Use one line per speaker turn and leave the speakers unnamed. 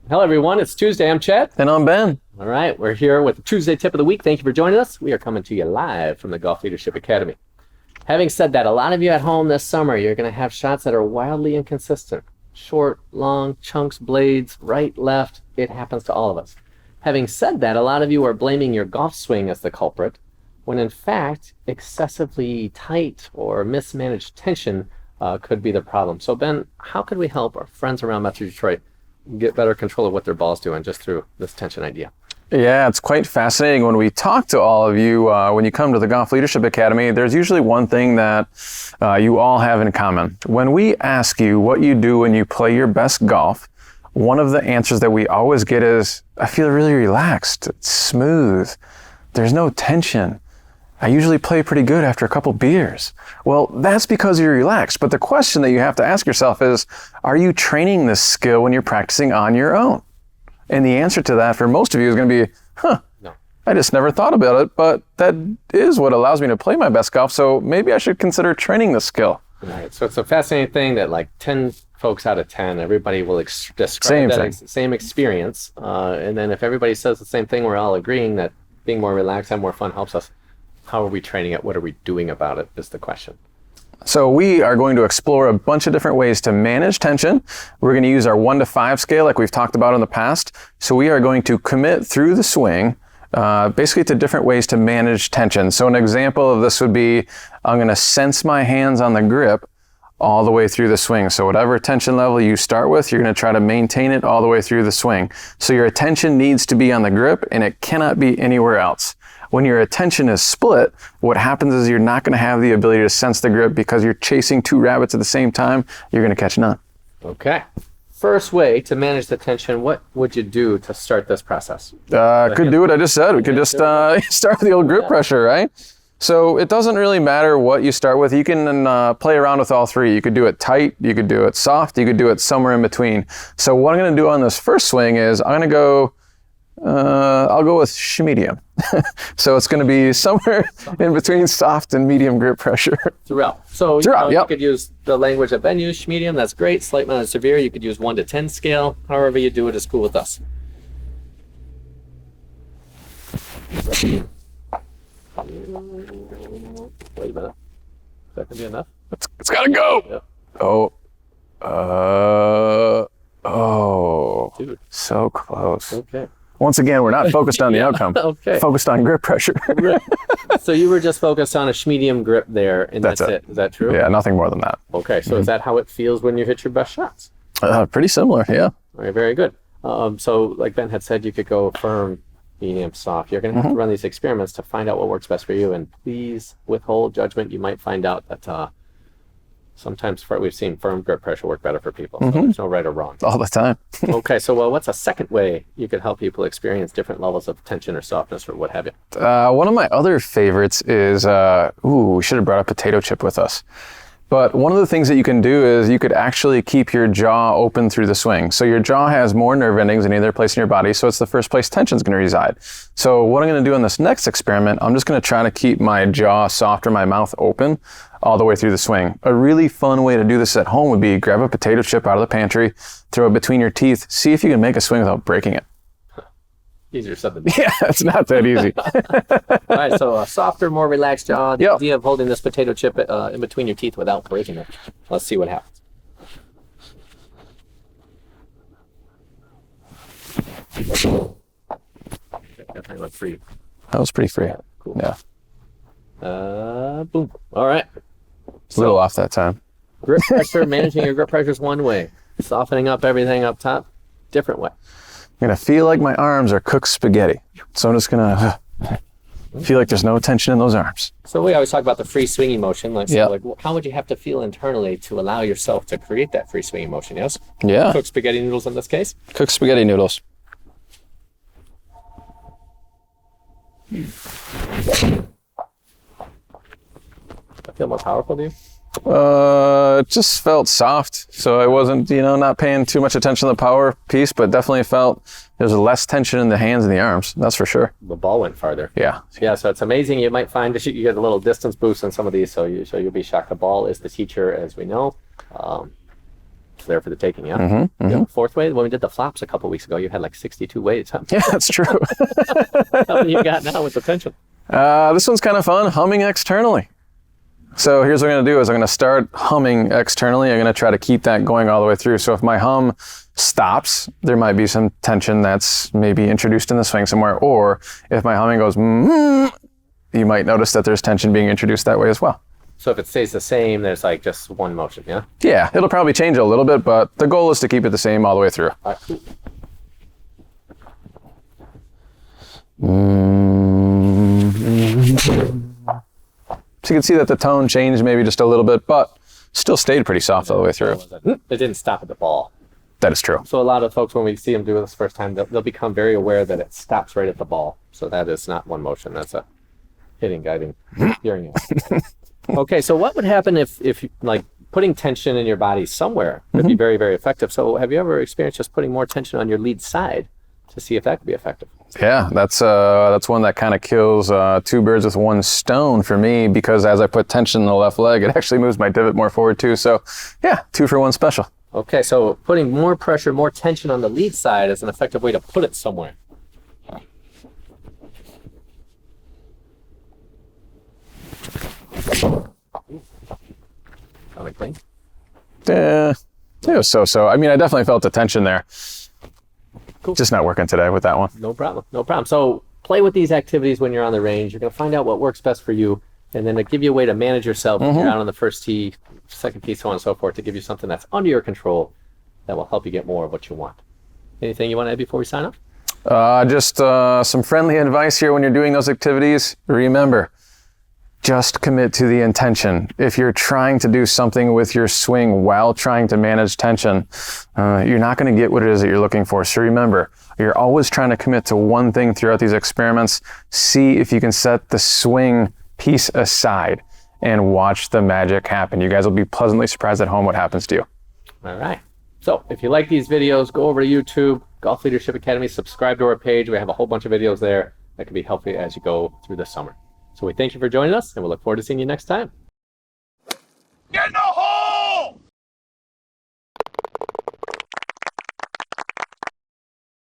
Hello, everyone. It's Tuesday. I'm Chad.
And I'm Ben.
All right. We're here with the Tuesday tip of the week. Thank you for joining us. We are coming to you live from the Golf Leadership Academy. Having said that, a lot of you at home this summer, you're going to have shots that are wildly inconsistent. Short, long, chunks, blades, right, left. It happens to all of us. Having said that, a lot of you are blaming your golf swing as the culprit, when in fact, excessively tight or mismanaged tension could be the problem. So Ben, how could we help our friends around Metro Detroit get better control of what their ball's doing just through this tension idea?
Yeah, it's quite fascinating. When we talk to all of you, when you come to the Golf Leadership Academy, there's usually one thing that you all have in common. When we ask you what you do when you play your best golf, one of the answers that we always get is, I feel really relaxed, it's smooth, there's no tension. I usually play pretty good after a couple beers. Well, that's because you're relaxed. But the question that you have to ask yourself is, are you training this skill when you're practicing on your own? And the answer to that for most of you is going to be, no. I just never thought about it, but that is what allows me to play my best golf. So maybe I should consider training this skill.
Right. So it's a fascinating thing that like 10 folks out of 10, everybody will describe that same experience. And then if everybody says the same thing, we're all agreeing that being more relaxed and more fun helps us. How are we training it? What are we doing about it is the question.
So we are going to explore a bunch of different ways to manage tension. We're going to use our 1 to 5 scale like we've talked about in the past. So we are going to commit through the swing basically to different ways to manage tension. So an example of this would be, I'm going to sense my hands on the grip all the way through the swing. So whatever tension level you start with, you're going to try to maintain it all the way through the swing. So your attention needs to be on the grip and it cannot be anywhere else. When your attention is split, what happens is you're not going to have the ability to sense the grip because you're chasing 2 rabbits at the same time. You're going to catch none.
Okay. First way to manage the tension, what would you do to start this process?
Could do what I just said. We could just start with the old grip pressure, right? So it doesn't really matter what you start with. You can play around with all 3. You could do it tight, you could do it soft, you could do it somewhere in between. So what I'm going to do on this first swing is I'm going to go, I'll go with medium. So it's going to be somewhere in between soft and medium grip pressure.
Throughout. So
Throughout,
you could use the language that Ben used, medium, that's great. Slight, mild, severe. You could use 1 to 10 scale. However you do it is cool with us. Wait a minute. Is that going to be enough?
It's got to go. Yep. Oh. Dude. So close.
Okay.
Once again, we're not focused on the outcome.
Okay.
Focused on grip pressure.
So you were just focused on a medium grip there, and that's it. Is that true?
Yeah, nothing more than that.
Okay, so is that how it feels when you hit your best shots?
Pretty similar, yeah.
All right, very good. So like Ben had said, you could go firm, medium, soft. You're going to have to run these experiments to find out what works best for you, and please withhold judgment. You might find out that sometimes we've seen firm grip pressure work better for people. So there's no right or wrong.
All the time.
Okay, so what's a second way you could help people experience different levels of tension or softness or what have you?
One of my other favorites is, we should have brought a potato chip with us. But one of the things that you can do is you could actually keep your jaw open through the swing. So your jaw has more nerve endings than any other place in your body, so it's the first place tension is going to reside. So what I'm going to do in this next experiment, I'm just going to try to keep my jaw soft or my mouth open all the way through the swing. A really fun way to do this at home would be grab a potato chip out of the pantry, throw it between your teeth, see if you can make a swing without breaking it.
Easier said than done.
Yeah, it's not that easy.
All right, so a softer, more relaxed jaw. The idea of holding this potato chip in between your teeth without breaking it. Let's see what happens. That went free.
That was pretty free.
Yeah, cool.
Yeah.
Boom. All right.
A little off that time.
Grip pressure, managing your grip pressure is one way. Softening up everything up top, different way.
I'm going to feel like my arms are cooked spaghetti. So I'm just going to feel like there's no tension in those arms.
So we always talk about the free swinging motion. Like how would you have to feel internally to allow yourself to create that free swinging motion, yes?
Yeah.
Cooked spaghetti noodles in this case?
Cooked spaghetti noodles.
I feel more powerful to you?
It just felt soft, so I wasn't, not paying too much attention to the power piece, but definitely felt there's less tension in the hands and the arms, that's for sure.
The ball went farther.
Yeah.
Yeah, so it's amazing. You might find that you get a little distance boost on some of these, so you'll be shocked. The ball is the teacher, as we know. it's there for the taking, yeah?
Mm-hmm.
The fourth weight, when we did the flops a couple weeks ago, you had like 62 weights. Huh?
Yeah, that's true.
How many you got now with the tension?
This one's kind of fun, humming externally. So here's what I'm going to do is I'm going to start humming externally. I'm going to try to keep that going all the way through. So if my hum stops, there might be some tension that's maybe introduced in the swing somewhere. Or if my humming goes, you might notice that there's tension being introduced that way as well.
So if it stays the same, there's like just one motion, yeah?
Yeah, it'll probably change a little bit, but the goal is to keep it the same all the way through.
All right, cool.
So you can see that the tone changed maybe just a little bit, but still stayed pretty soft all the way through.
It didn't stop at the ball.
That is true.
So a lot of folks, when we see them do this first time, they'll become very aware that it stops right at the ball. So that is not one motion. That's a hitting, guiding, hearing it. Okay, so what would happen if like putting tension in your body somewhere would be very, very effective. So have you ever experienced just putting more tension on your lead side to see if that could be effective?
Yeah, that's one that kind of kills two birds with one stone for me, because as I put tension in the left leg, it actually moves my divot more forward too. So yeah, 2 for 1 special.
Okay, so putting more pressure, more tension on the lead side is an effective way to put it somewhere. Sound clean?
It was so-so. I mean, I definitely felt the tension there.
Cool.
Just not working today with that one.
No problem, no problem. So play with these activities when you're on the range. You're going to find out what works best for you, and then to give you a way to manage yourself if you're out on the first tee, second tee, so on and so forth, to give you something that's under your control that will help you get more of what you want. Anything you want to add before we sign off?
Just some friendly advice here when you're doing those activities. Remember, just commit to the intention. If you're trying to do something with your swing while trying to manage tension, you're not going to get what it is that you're looking for. So remember, you're always trying to commit to one thing throughout these experiments. See if you can set the swing piece aside and watch the magic happen. You guys will be pleasantly surprised at home what happens to you.
All right. So if you like these videos, go over to YouTube, Golf Leadership Academy, subscribe to our page. We have a whole bunch of videos there that can be helpful as you go through the summer. So we thank you for joining us, and we'll look forward to seeing you next time.